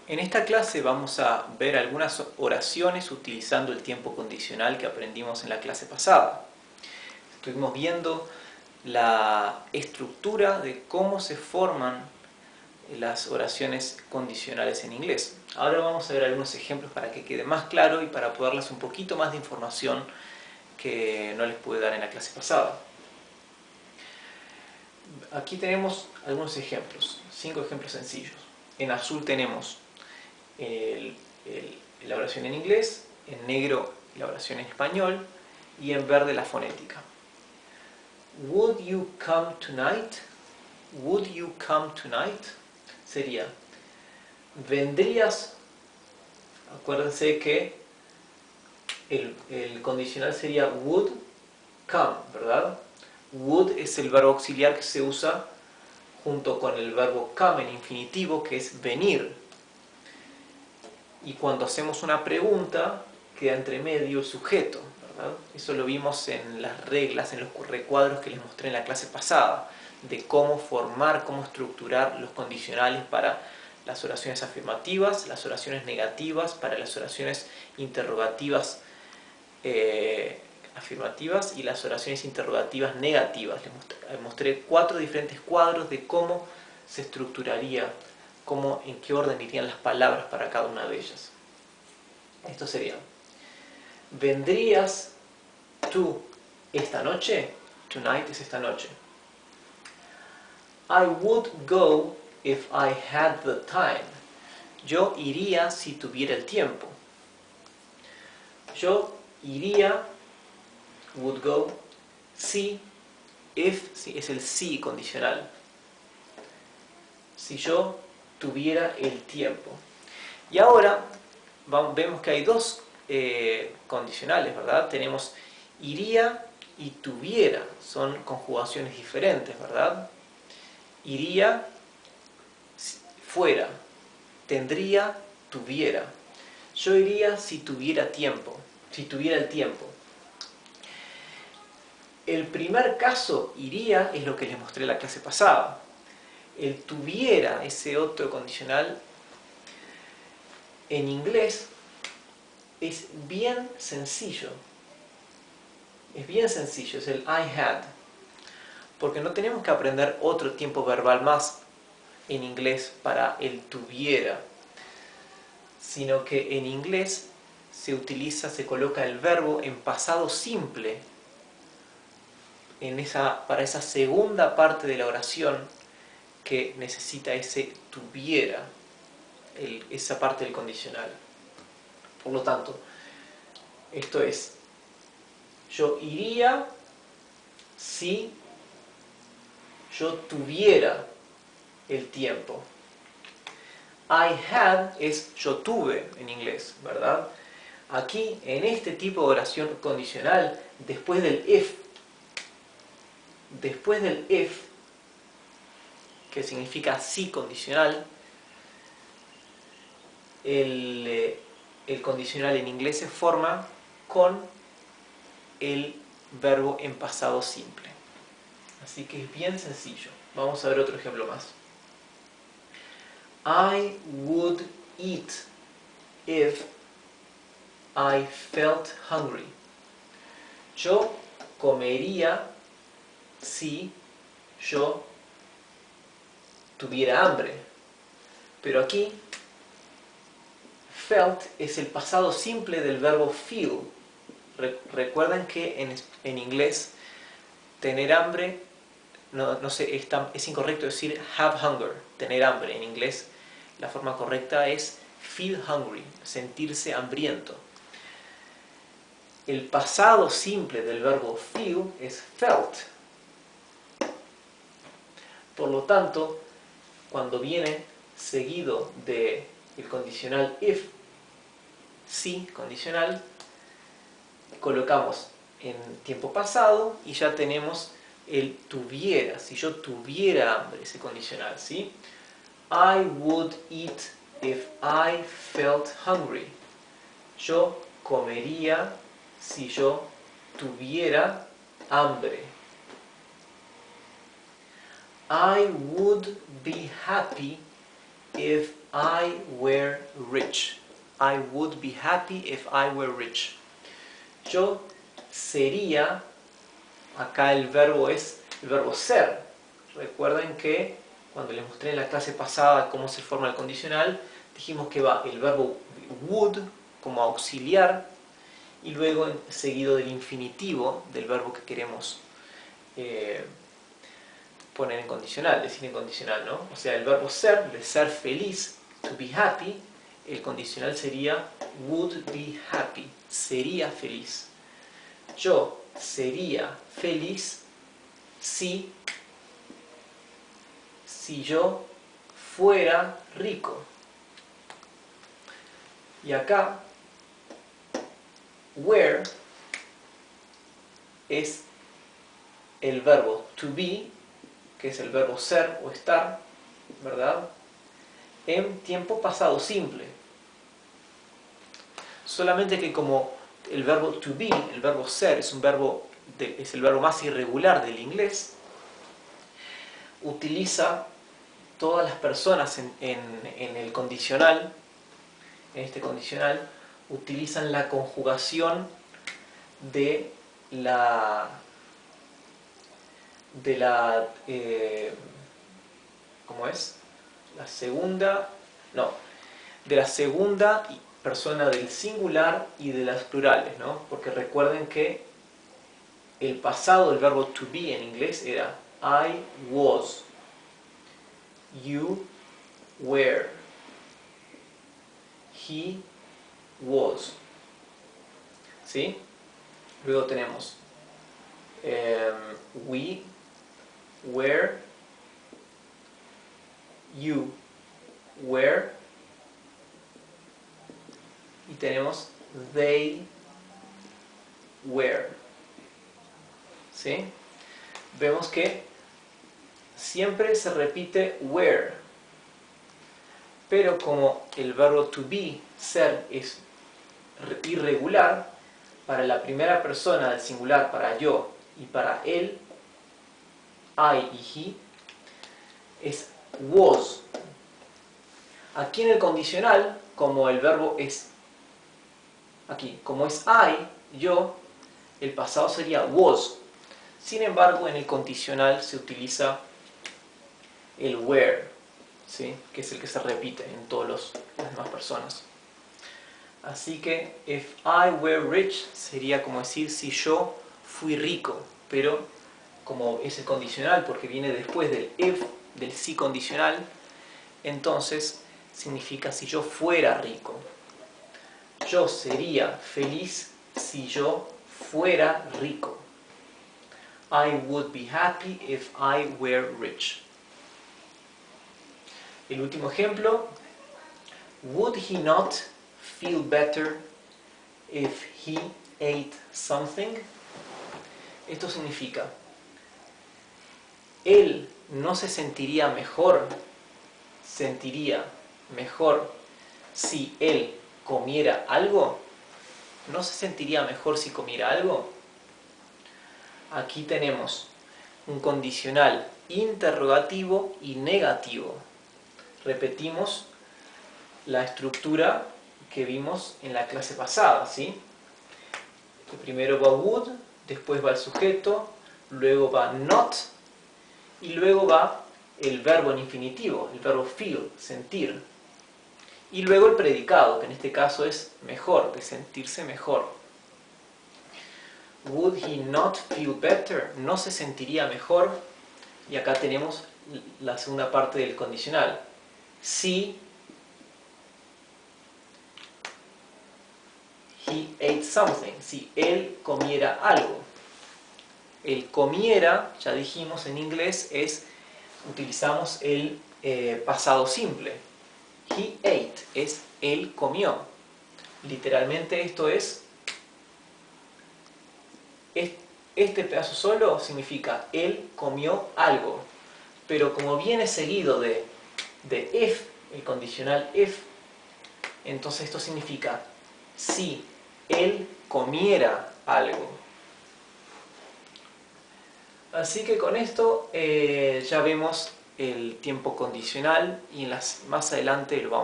En esta clase vamos a ver algunas oraciones utilizando el tiempo condicional que aprendimos en la clase pasada. Estuvimos viendo la estructura de cómo se forman las oraciones condicionales en inglés. Ahora vamos a ver algunos ejemplos para que quede más claro y para poder darles un poquito más de información que no les pude dar en la clase pasada. Aquí tenemos algunos ejemplos, 5 ejemplos sencillos. En azul tenemos la oración en inglés, en negro la oración en español y en verde la fonética. Would you come tonight? Would you come tonight? Sería, ¿vendrías? Acuérdense que el condicional sería would come, ¿verdad? Would es el verbo auxiliar que se usa junto con el verbo come en infinitivo, que es venir. Y cuando hacemos una pregunta, queda entre medio el sujeto, ¿verdad? Eso lo vimos en las reglas, en los recuadros que les mostré en la clase pasada, de cómo formar, cómo estructurar los condicionales para las oraciones afirmativas, las oraciones negativas, para las oraciones interrogativas afirmativas y las oraciones interrogativas negativas. Les mostré 4 diferentes cuadros de cómo se estructuraría, en qué orden irían las palabras para cada una de ellas. Esto sería: ¿vendrías tú esta noche? Tonight es esta noche. I would go if I had the time. Yo iría si tuviera el tiempo. Yo iría, would go, si, if, si, es el si condicional. Si yo tuviera el tiempo. Y ahora vemos que hay 2 condicionales, ¿verdad? Tenemos iría y tuviera, son conjugaciones diferentes, ¿verdad? Iría, fuera, tendría, tuviera. Yo iría si tuviera tiempo, si tuviera el tiempo. El primer caso, iría, es lo que les mostré en la clase pasada. El tuviera, ese otro condicional, en inglés es bien sencillo. Es bien sencillo, es el I had. Porque no tenemos que aprender otro tiempo verbal más en inglés para el tuviera, sino que en inglés se coloca el verbo en pasado simple para esa segunda parte de la oración que necesita ese tuviera, esa parte del condicional. Por lo tanto, esto es, yo iría si yo tuviera el tiempo. I had es yo tuve en inglés, ¿verdad? Aquí, en este tipo de oración condicional, después del if, que significa si condicional, el condicional en inglés se forma con el verbo en pasado simple. Así que es bien sencillo. Vamos a ver otro ejemplo más. I would eat if I felt hungry. Yo comería si yo tuviera hambre. Pero aquí, felt es el pasado simple del verbo feel. Recuerden que en inglés tener hambre, es incorrecto decir have hunger, tener hambre. En inglés la forma correcta es feel hungry, sentirse hambriento. El pasado simple del verbo feel es felt. Por lo tanto, cuando viene seguido del condicional if, si condicional, colocamos en tiempo pasado y ya tenemos el tuviera, si yo tuviera hambre, ese condicional, ¿sí? I would eat if I felt hungry. Yo comería si yo tuviera hambre. I would be happy if I were rich. I would be happy if I were rich. Yo sería, acá el verbo es el verbo ser. Recuerden que cuando les mostré en la clase pasada cómo se forma el condicional, dijimos que va el verbo would como auxiliar y luego seguido del infinitivo del verbo que queremos poner en condicional, decir en condicional, ¿no? O sea, el verbo ser, de ser feliz, to be happy, el condicional sería would be happy, sería feliz. Yo sería feliz si yo fuera rico. Y acá, were es el verbo to be, que es el verbo ser o estar, ¿verdad? En tiempo pasado simple. Solamente que como el verbo to be, el verbo ser, es el verbo más irregular del inglés, utiliza todas las personas en el condicional, en este condicional, utilizan la conjugación de la ¿cómo es? De la segunda persona del singular y de las plurales, ¿no? Porque recuerden que el pasado del verbo to be en inglés era I was, you were, he was, ¿sí? Luego tenemos we were, you were, y tenemos they were, ¿sí? Vemos que siempre se repite were, pero como el verbo to be, ser, es irregular, para la primera persona del singular, para yo, y para él, I y he, es was. Aquí en el condicional, como el verbo es, aquí, como es I, yo, el pasado sería was. Sin embargo, en el condicional se utiliza el were, ¿sí? Que es el que se repite en todas las demás personas. Así que, if I were rich, sería como decir si yo fui rico, pero como es el condicional porque viene después del if, del si condicional, entonces significa si yo fuera rico. Yo sería feliz si yo fuera rico. I would be happy if I were rich. El último ejemplo, would he not feel better if he ate something? Esto significa, él no se sentiría mejor si él comiera algo. ¿No se sentiría mejor si comiera algo? Aquí tenemos un condicional interrogativo y negativo. Repetimos la estructura que vimos en la clase pasada, ¿sí? Primero va would, después va el sujeto, luego va not y luego va el verbo en infinitivo, el verbo feel, sentir. Y luego el predicado, que en este caso es mejor, de sentirse mejor. Would he not feel better? ¿No se sentiría mejor? Y acá tenemos la segunda parte del condicional. Si he ate something, si él comiera algo. El comiera, ya dijimos en inglés, utilizamos el pasado simple. He ate, es él comió. Literalmente esto es, este pedazo solo significa él comió algo. Pero como viene seguido de if, el condicional if, entonces esto significa si él comiera algo. Así que con esto ya vemos el tiempo condicional y más adelante lo vamos